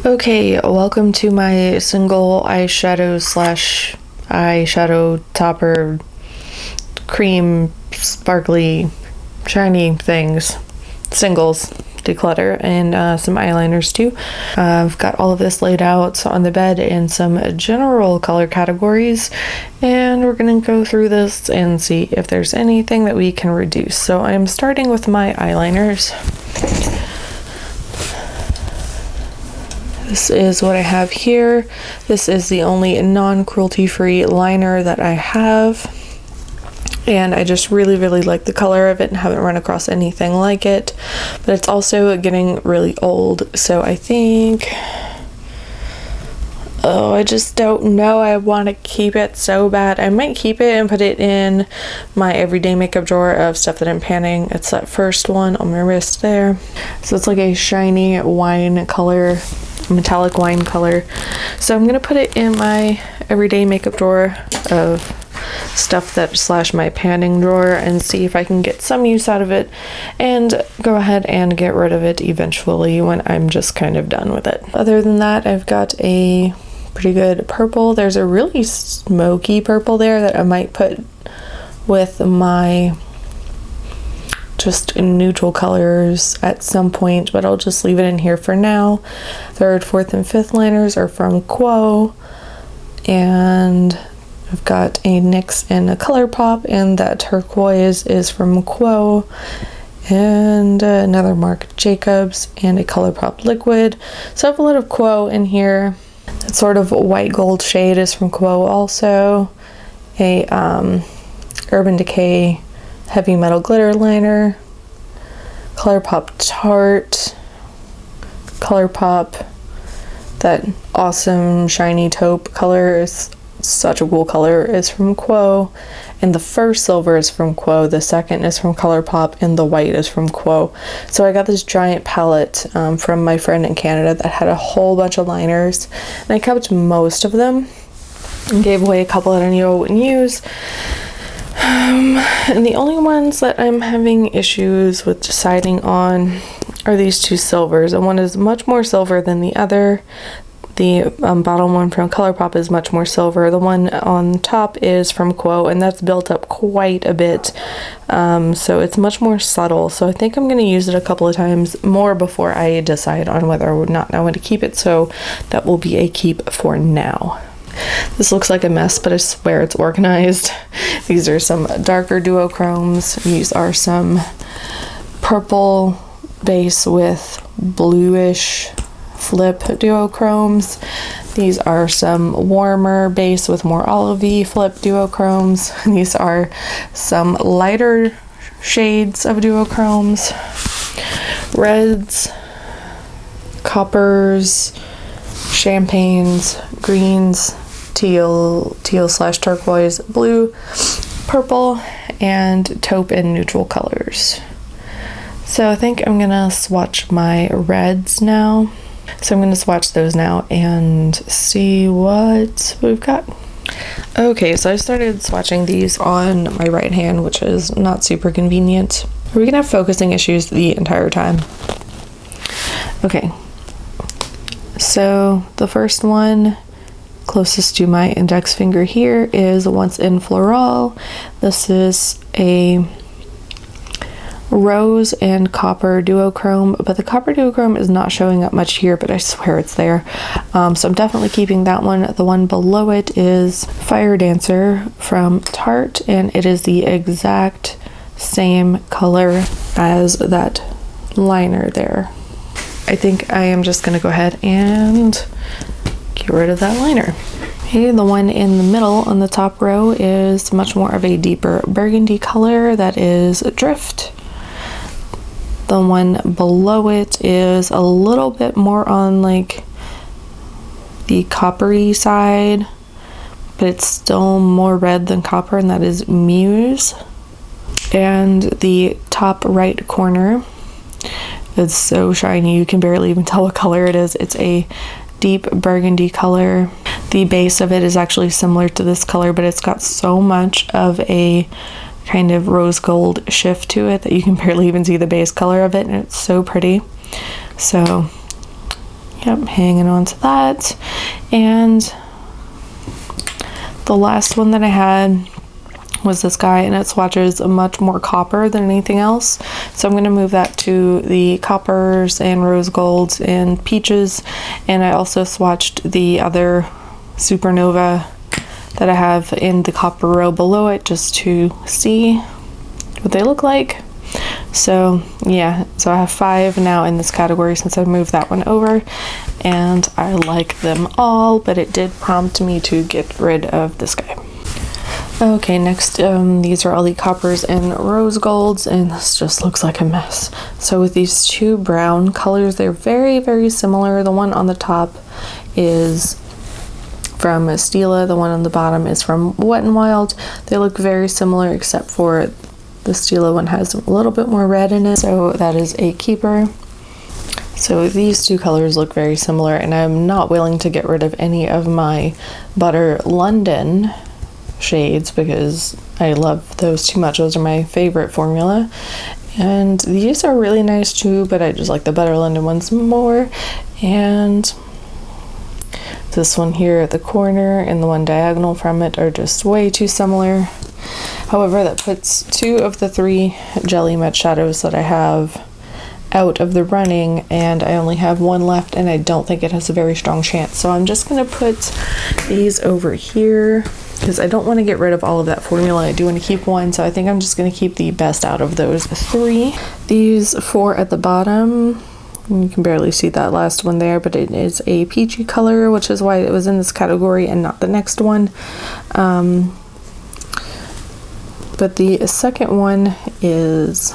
Okay, welcome to my single eyeshadow slash eyeshadow topper cream sparkly shiny things singles declutter, and some eyeliners too. I've got all of this laid out on the bed in some general color categories, and we're gonna go through this and see if there's anything that we can reduce. So I'm starting with my eyeliners. This is what I have here. This is the only non-cruelty-free liner that I have, and I just really like the color of it and haven't run across anything like it, but it's also getting really old, so I think, I just don't know, I want to keep it so bad. I might keep it and put it in my everyday makeup drawer of stuff that I'm panning. It's that first one on my wrist there. So it's like a shiny wine color, metallic wine color. So I'm gonna put it in my everyday makeup drawer of stuff that slash my panning drawer and see if I can get some use out of it and go ahead and get rid of it eventually when I'm just kind of done with it. Other than that, I've got a pretty good purple. There's a really smoky purple there that I might put with my just neutral colors at some point, but I'll just leave it in here for now. Third, fourth, and fifth liners are from Quo, and I've got a NYX and a ColourPop, and that turquoise is from Quo, and another Marc Jacobs, and a ColourPop liquid. So I have a lot of Quo in here. That sort of white gold shade is from Quo also. A Urban Decay Heavy Metal Glitter Liner, ColourPop Tarte, ColourPop, that awesome shiny taupe color is such a cool color, is from Quo, and the first silver is from Quo, the second is from ColourPop, and the white is from Quo. So I got this giant palette from my friend in Canada that had a whole bunch of liners, and I kept most of them and gave away a couple that I knew I wouldn't use. And the only ones that I'm having issues with deciding on are these two silvers, and one is much more silver than the other. The bottom one from ColourPop is much more silver. The one on top is from Quo, and that's built up quite a bit, so it's much more subtle. So I think I'm going to use it a couple of times more before I decide on whether or not I want to keep it, so that will be a keep for now. This looks like a mess, but I swear it's organized. These are some darker duochromes. These are some purple base with bluish flip duochromes. These are some warmer base with more olivey flip duochromes. These are some lighter shades of duochromes. Reds, coppers, champagnes, greens, teal slash turquoise, blue, purple, and taupe and neutral colors. So I think I'm gonna swatch my reds now. So I'm gonna swatch those now and see what we've got. Okay, so I started swatching these on my right hand, which is not super convenient. We're gonna have focusing issues the entire time. Okay. So the first one closest to my index finger here is Once in Floral. This is a rose and copper duochrome, but the copper duochrome is not showing up much here, but I swear it's there. So I'm definitely keeping that one. The one below it is Fire Dancer from Tarte, and it is the exact same color as that liner there. I think I am just going to go ahead and get rid of that liner. Okay, the one in the middle on the top row is much more of a deeper burgundy color, that is Drift. The one below it is a little bit more on like the coppery side, but it's still more red than copper, and that is Muse. And the top right corner, it's so shiny you can barely even tell what color it is. It's a deep burgundy color. The base of it is actually similar to this color, but it's got so much of a kind of rose gold shift to it that you can barely even see the base color of it, and it's so pretty. So Yep, hanging on to that. And the last one that I had was this guy, and it swatches much more copper than anything else. So I'm going to move that to the coppers and rose golds and peaches. And I also swatched the other supernova that I have in the copper row below it just to see what they look like. So yeah, so I have 5 now in this category since I moved that one over, and I like them all, but it did prompt me to get rid of this guy. Okay, next, these are all the coppers and rose golds, and this just looks like a mess. So with these 2 brown colors, they're very, very similar. The one on the top is from Stila, the one on the bottom is from Wet n Wild. They look very similar except for the Stila one has a little bit more red in it, so that is a keeper. So these 2 colors look very similar, and I'm not willing to get rid of any of my Butter London shades because I love those too much. Those are my favorite formula, and these are really nice too, but I just like the Butter London ones more. And this one here at the corner and the one diagonal from it are just way too similar. However, that puts 2 of the 3 Jelly Matte shadows that I have out of the running, and I only have 1 left, and I don't think it has a very strong chance. So I'm just going to put these over here because I don't want to get rid of all of that formula. I do want to keep 1, so I think I'm just going to keep the best out of those 3. These 4 at the bottom, you can barely see that last one there, but it is a peachy color, which is why it was in this category and not the next one. But the second one is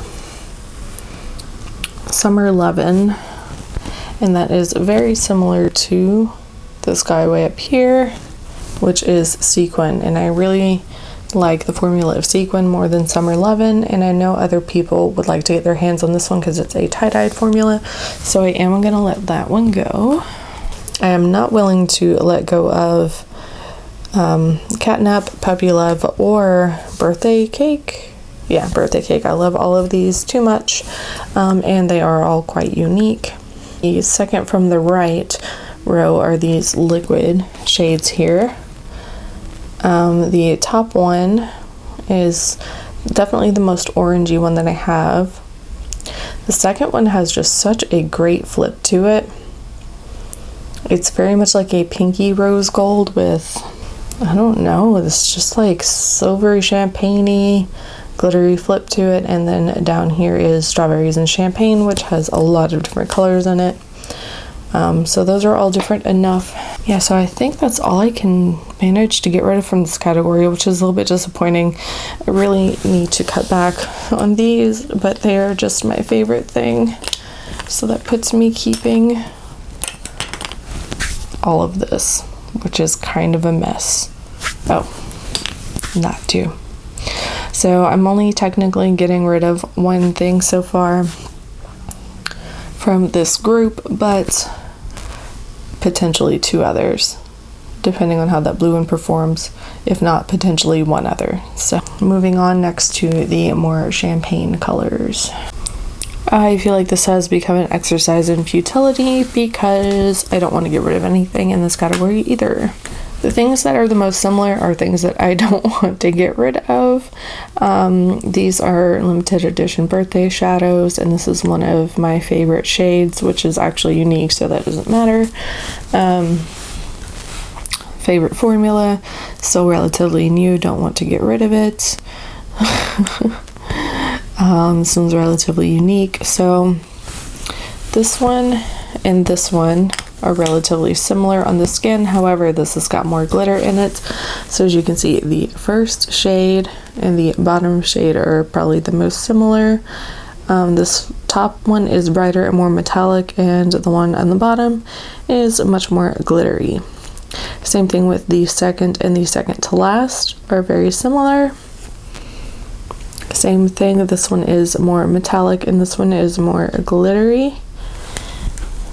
Summer Lovin', and that is very similar to this guy way up here, which is Sequin, and I really like the formula of Sequin more than Summer Lovin', and I know other people would like to get their hands on this one because it's a tie-dyed formula, so I am going to let that one go. I am not willing to let go of Catnap, Puppy Love, or Birthday Cake. Yeah, Birthday Cake. I love all of these too much, and they are all quite unique. The second from the right row are these liquid shades here. The top one is definitely the most orangey one that I have. The second one has just such a great flip to it. It's very much like a pinky rose gold with, I don't know, it's just like silvery champagne-y glittery flip to it, and then down here is strawberries and champagne, which has a lot of different colors in it. So those are all different enough. Yeah, so I think that's all I can manage to get rid of from this category, which is a little bit disappointing. I really need to cut back on these, but they are just my favorite thing. So that puts me keeping all of this, which is kind of a mess. Oh, that too. So I'm only technically getting rid of 1 thing so far from this group, but potentially 2 others, depending on how that blue one performs, if not potentially 1 other. So moving on next to the more champagne colors. I feel like this has become an exercise in futility because I don't want to get rid of anything in this category either. The things that are the most similar are things that I don't want to get rid of. These are limited edition birthday shadows, and this is one of my favorite shades, which is actually unique, so that doesn't matter. Favorite formula, still relatively new, don't want to get rid of it. This one's relatively unique. So this one and this one are relatively similar on the skin, however this has got more glitter in it. So as you can see, the first shade and the bottom shade are probably the most similar. This top one is brighter and more metallic, and the one on the bottom is much more glittery. Same thing with the second and the second to last are very similar. Same thing, this one is more metallic and this one is more glittery.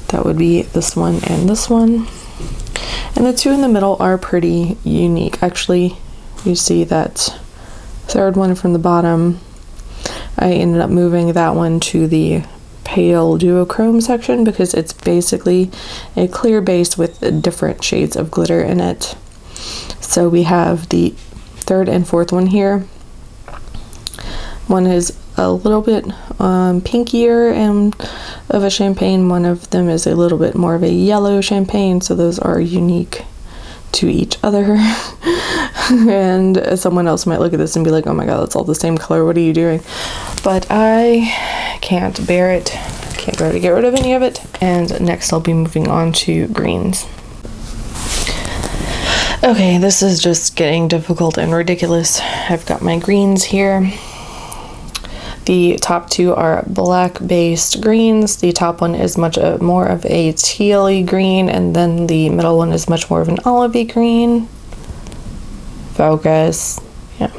That would be this one and this one. And the 2 in the middle are pretty unique. Actually, you see that third one from the bottom, I ended up moving that one to the pale duochrome section because it's basically a clear base with different shades of glitter in it. So we have the third and fourth one here. One is a little bit pinkier and of a champagne. One of them is a little bit more of a yellow champagne, so those are unique to each other. And someone else might look at this and be like, oh my god, that's all the same color, what are you doing? But I can't bear it. Can't bear to get rid of any of it. And next I'll be moving on to greens. Okay, this is just getting difficult and ridiculous. I've got my greens here. The top two are black based greens. The top one is much more of a tealy green, and then the middle one is much more of an olivey green. Focus. Yeah.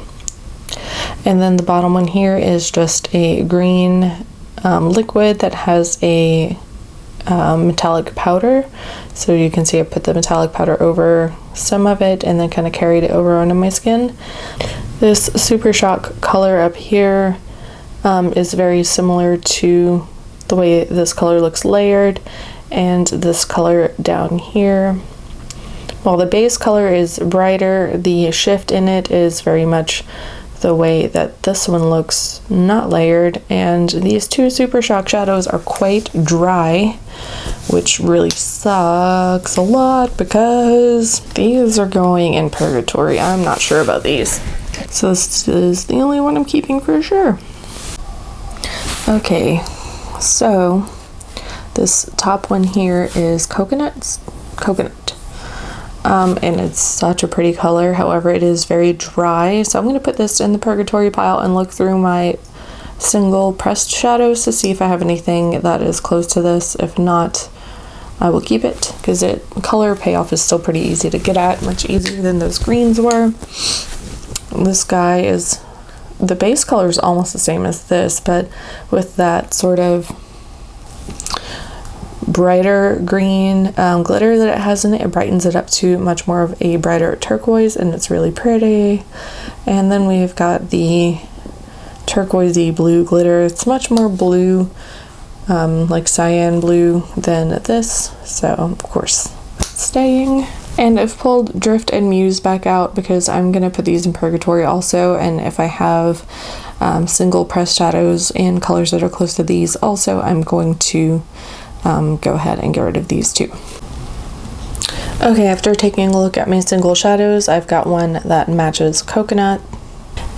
And then the bottom one here is just a green liquid that has a metallic powder. So you can see I put the metallic powder over some of it and then kind of carried it over onto my skin. This Super Shock color up here is very similar to the way this color looks layered, and this color down here. While the base color is brighter, the shift in it is very much the way that this one looks not layered, and these two Super Shock shadows are quite dry, which really sucks a lot because these are going in purgatory. I'm not sure about these. So this is the only one I'm keeping for sure. Okay, so this top one here is coconut, and it's such a pretty color. However, it is very dry, so I'm going to put this in the purgatory pile and look through my single pressed shadows to see if I have anything that is close to this. If not, I will keep it because color payoff is still pretty easy to get at, much easier than those greens were. This guy is, the base color is almost the same as this, but with that sort of brighter green glitter that it has in it, it brightens it up to much more of a brighter turquoise, and it's really pretty. And then we've got the turquoisey blue glitter. It's much more blue, like cyan blue than this, so of course it's staying. And I've pulled Drift and Muse back out because I'm going to put these in purgatory also, and if I have single pressed shadows in colors that are close to these also, I'm going to go ahead and get rid of these too. Okay, after taking a look at my single shadows, I've got one that matches coconut,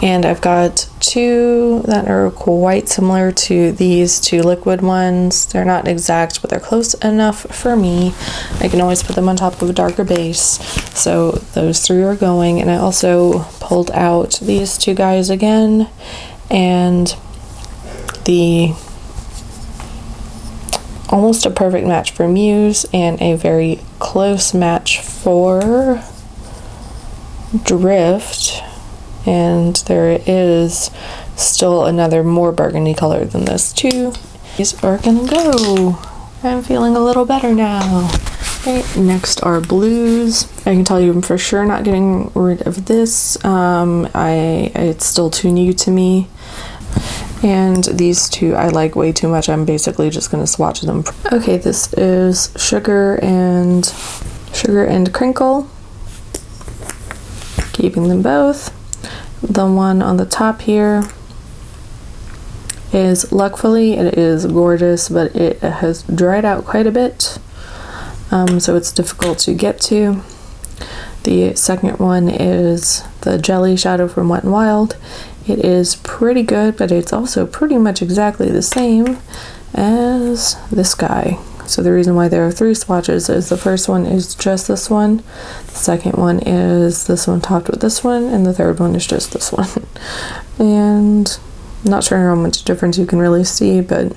and I've got two that are quite similar to these two liquid ones. They're not exact, but they're close enough for me. I can always put them on top of a darker base, so those three are going. And I also pulled out these two guys again, and the almost a perfect match for Muse and a very close match for Drift. And there is still another more burgundy color than this too. These are gonna go. I'm feeling a little better now. Okay, next are blues. I can tell you I'm for sure not getting rid of this. It's still too new to me. And these two I like way too much. I'm basically just gonna swatch them. Okay, this is Sugar and Crinkle. Keeping them both. The one on the top here is Luckfully. It is gorgeous, but it has dried out quite a bit, so it's difficult to get to. The second one is the Jelly Shadow from Wet n Wild. It is pretty good, but it's also pretty much exactly the same as this guy. So the reason why there are three swatches is the first one is just this one, the second one is this one topped with this one, and the third one is just this one. And I'm not sure how much difference you can really see, but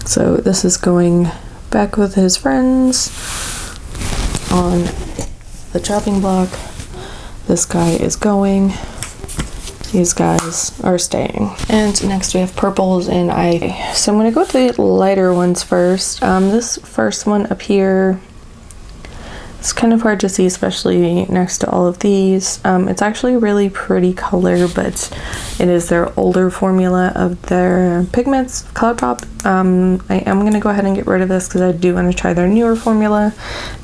so this is going back with his friends on the chopping block. This guy is going. These guys are staying. And next we have purples, and so I'm going to go with the lighter ones first. This first one up here It's kind of hard to see, especially next to all of these. It's actually a really pretty color, but it is their older formula of their pigments, ColourPop. I am going to go ahead and get rid of this because I do want to try their newer formula.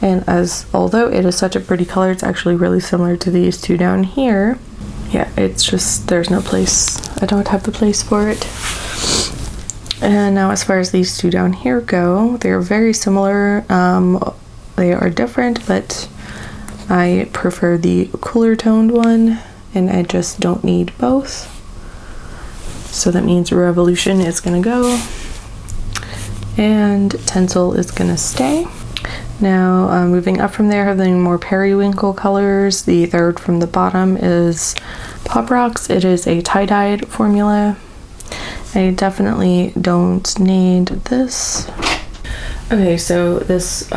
And although it is such a pretty color, it's actually really similar to these two down here. Yeah, it's just, there's no place. I don't have the place for it. And now as far as these two down here go, they're very similar. They are different, but I prefer the cooler toned one, and I just don't need both. So that means Revolution is gonna go, and Tinsel is gonna stay. Now moving up from there, having more periwinkle colors. The third from the bottom is Pop Rocks. It is a tie-dyed formula. I definitely don't need this. Okay, so this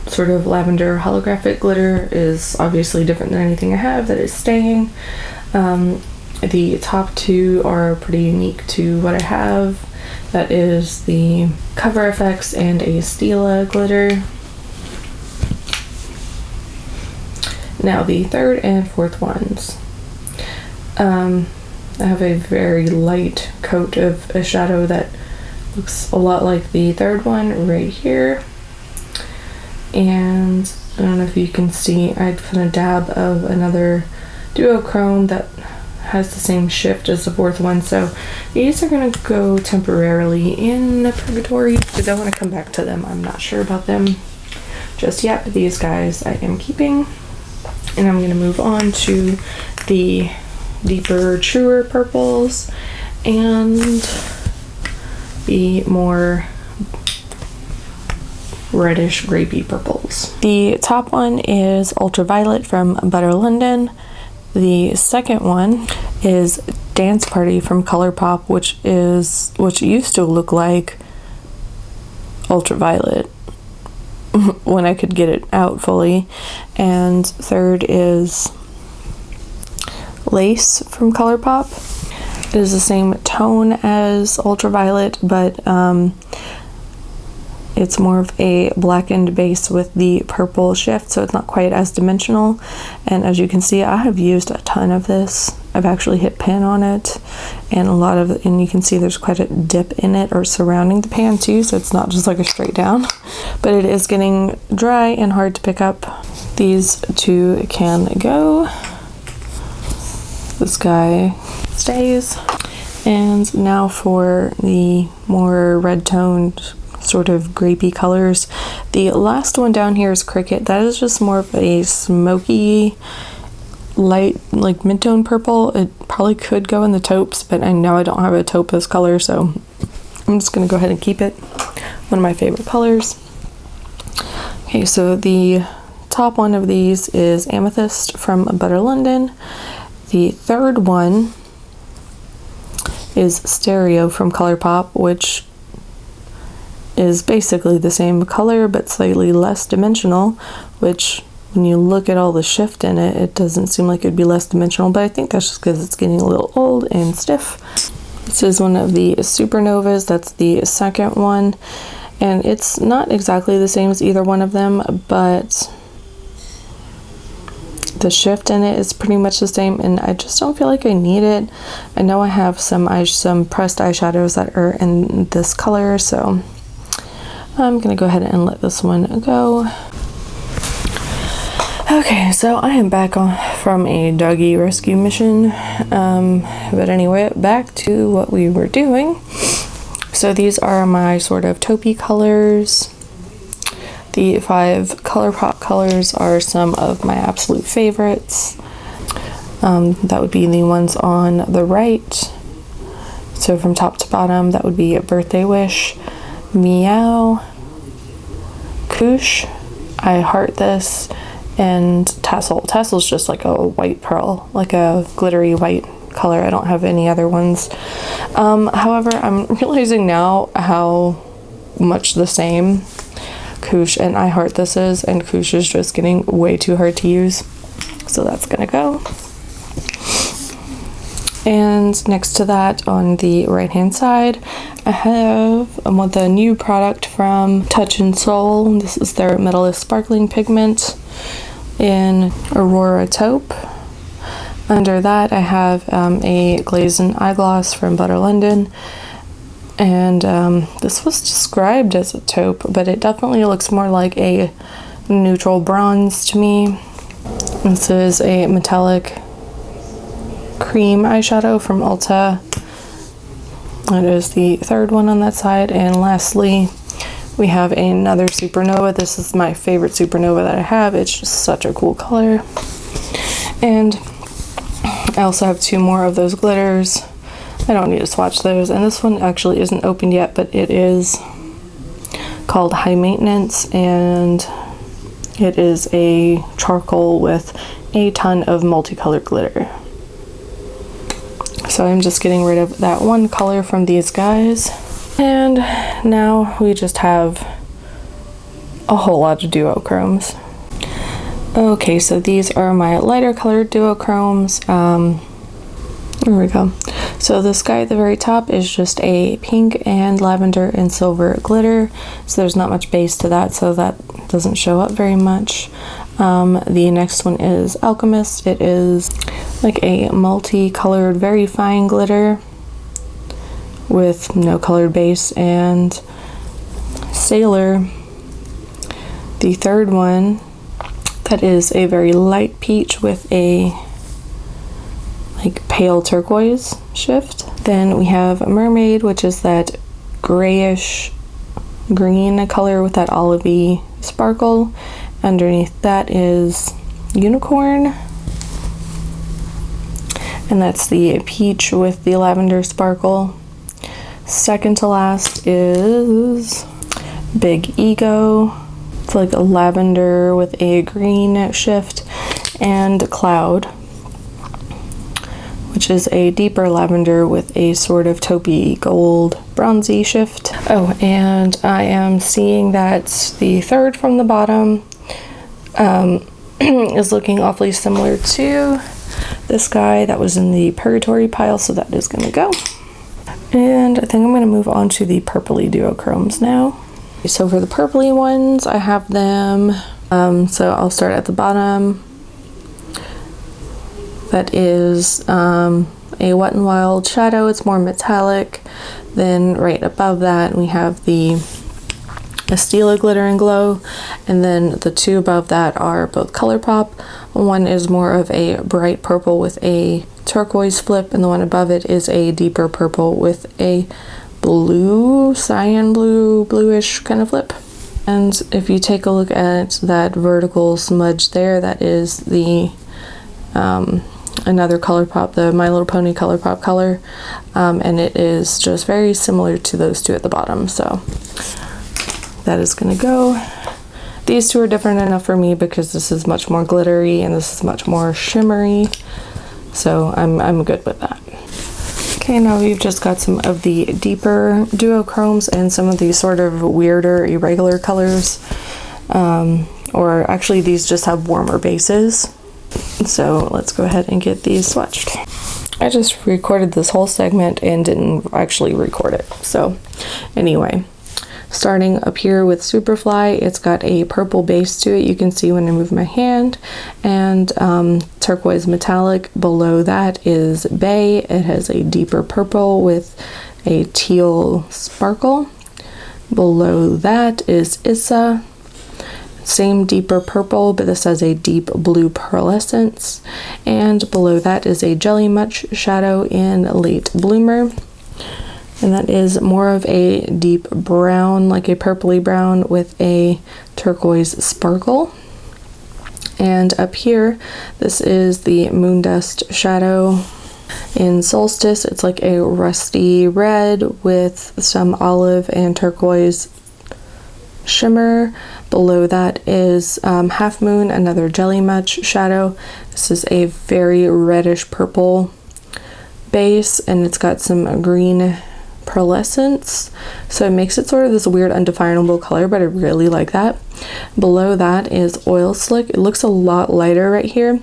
sort of lavender holographic glitter is obviously different than anything I have that is staying. The top two are pretty unique to what I have. That is the Cover FX and a Stila glitter. Now the third and fourth ones. I have a very light coat of a shadow that looks a lot like the third one right here. And I don't know if you can see, I put a dab of another duochrome that has the same shift as the fourth one. So these are going to go temporarily in the purgatory because I want to come back to them. I'm not sure about them just yet, but these guys I am keeping. And I'm going to move on to the deeper, truer purples and the more reddish grapey purples. The top one is Ultraviolet from Butter London. The second one is Dance Party from ColourPop, which used to look like Ultraviolet when I could get it out fully. And third is Lace from ColourPop. It is the same tone as Ultraviolet, but it's more of a blackened base with the purple shift, so it's not quite as dimensional. And as you can see, I have used a ton of this. I've actually hit pan on it, and and you can see there's quite a dip in it or surrounding the pan too, so it's not just like a straight down, but it is getting dry and hard to pick up. These two can go. This guy stays. And now for the more red toned sort of grapey colors. The last one down here is Cricket. That is just more of a smoky light, like mid-tone purple. It probably could go in the taupes, but I know I don't have a taupe this color, so I'm just gonna go ahead and keep it. One of my favorite colors. Okay, so the top one of these is Amethyst from Butter London. The third one is Stereo from ColourPop, which is basically the same color but slightly less dimensional, which when you look at all the shift in it, it doesn't seem like it'd be less dimensional, but I think that's just because it's getting a little old and stiff. This is one of the Supernovas. That's the second one, and it's not exactly the same as either one of them, but the shift in it is pretty much the same, and I just don't feel like I need it. I know I have some pressed eyeshadows that are in this color, so I'm gonna go ahead and let this one go. Okay, so I am back from a doggy rescue mission, but anyway, back to what we were doing. So these are my sort of taupey colors. The 5 ColourPop colors are some of my absolute favorites. That would be the ones on the right. So from top to bottom, that would be Birthday Wish, Meow, Koosh, I Heart This, and Tassel. Tassel's just like a white pearl, like a glittery white color. I don't have any other ones. However, I'm realizing now how much the same Koosh and I Heart This is, and Koosh is just getting way too hard to use. So that's gonna go. And next to that, on the right hand side, I have the new product from Touch and Soul. This is their Metalist Sparkling Pigment in Aurora Taupe. Under that, I have a glazed eye gloss from Butter London, and this was described as a taupe, but it definitely looks more like a neutral bronze to me. This is a metallic cream eyeshadow from Ulta. That is the third one on that side. And lastly, we have another Supernova. This is my favorite Supernova that I have. It's just such a cool color. And I also have two more of those glitters. I don't need to swatch those. And this one actually isn't opened yet, but it is called High Maintenance, and it is a charcoal with a ton of multicolored glitter. So I'm just getting rid of that one color from these guys. And now we just have a whole lot of duochromes. Okay, so these are my lighter colored duochromes. Here we go. So this guy at the very top is just a pink and lavender and silver glitter. So there's not much base to that, so that doesn't show up very much. The next one is Alchemist. It is like a multicolored, very fine glitter with no colored base. And Sailor, the third one, that is a very light peach with a like pale turquoise shift. Then we have Mermaid, which is that grayish green color with that olivey sparkle. Underneath that is Unicorn, and that's the peach with the lavender sparkle. Second to last is Big Ego. It's like a lavender with a green shift. And Cloud, which is a deeper lavender with a sort of taupey gold bronzy shift. Oh, and I am seeing that the third from the bottom is looking awfully similar to this guy that was in the Purgatory pile, so that is going to go. And I think I'm going to move on to the purpley duochromes now. So for the purpley ones, I have them, so I'll start at the bottom. That is a Wet n Wild shadow. It's more metallic. Then right above that we have the Estila Glitter and Glow, and then the two above that are both ColourPop. One is more of a bright purple with a turquoise flip, and the one above it is a deeper purple with a blue, cyan blue, bluish kind of flip. And if you take a look at that vertical smudge there, that is the another ColourPop, the My Little Pony ColourPop color, and it is just very similar to those two at the bottom, so that is gonna go. These two are different enough for me because this is much more glittery and this is much more shimmery, so I'm good with that. Okay, now we've just got some of the deeper duochromes and some of these sort of weirder irregular colors, or actually these just have warmer bases. So let's go ahead and get these swatched. I just recorded this whole segment and didn't actually record it. So anyway, starting up here with Superfly, it's got a purple base to it. You can see when I move my hand, and turquoise metallic. Below that is Bay. It has a deeper purple with a teal sparkle. Below that is Issa. Same deeper purple, but this has a deep blue pearlescence. And below that is a Jelly Much shadow in Late Bloomer. And that is more of a deep brown, like a purpley brown with a turquoise sparkle. And up here, this is the Moondust shadow in Solstice. It's like a rusty red with some olive and turquoise shimmer. Below that is Half Moon, another Jelly Much shadow. This is a very reddish purple base, and it's got some green pearlescence, so it makes it sort of this weird undefinable color, but I really like that. Below that is Oil Slick. It looks a lot lighter right here,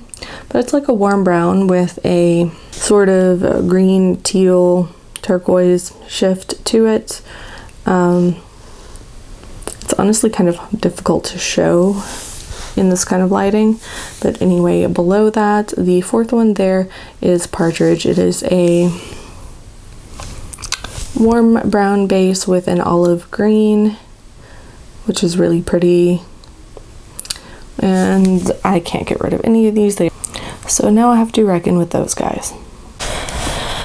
but it's like a warm brown with a sort of green, teal, turquoise shift to it. It's honestly kind of difficult to show in this kind of lighting, but anyway, below that, the fourth one there is Partridge. It is a warm brown base with an olive green, which is really pretty, and I can't get rid of any of these. So now I have to reckon with those guys.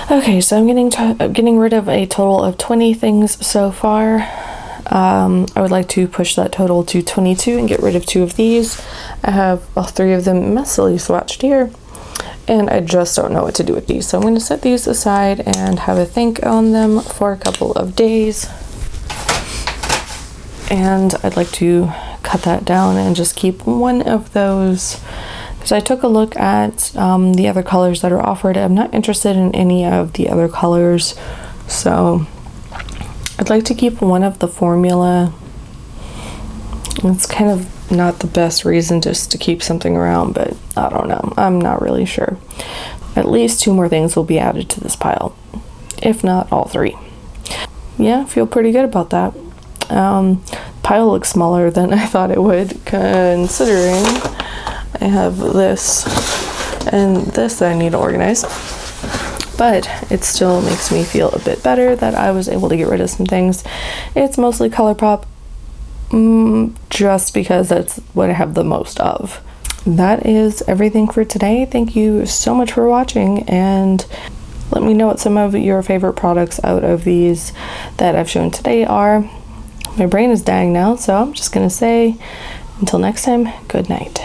Okay, so I'm getting rid of a total of 20 things so far. I would like to push that total to 22 and get rid of 2 of these. I have all 3 of them messily swatched here, and I just don't know what to do with these. So I'm going to set these aside and have a think on them for a couple of days. And I'd like to cut that down and just keep one of those. So I took a look at the other colors that are offered. I'm not interested in any of the other colors, so I'd like to keep one of the formula. It's kind of not the best reason just to keep something around, but I don't know. I'm not really sure. At least 2 more things will be added to this pile, if not all 3. Yeah, I feel pretty good about that. Pile looks smaller than I thought it would, considering I have this and this that I need to organize. But it still makes me feel a bit better that I was able to get rid of some things. It's mostly ColourPop, just because that's what I have the most of. That is everything for today. Thank you so much for watching, and let me know what some of your favorite products out of these that I've shown today are. My brain is dying now, so I'm just gonna say until next time, good night.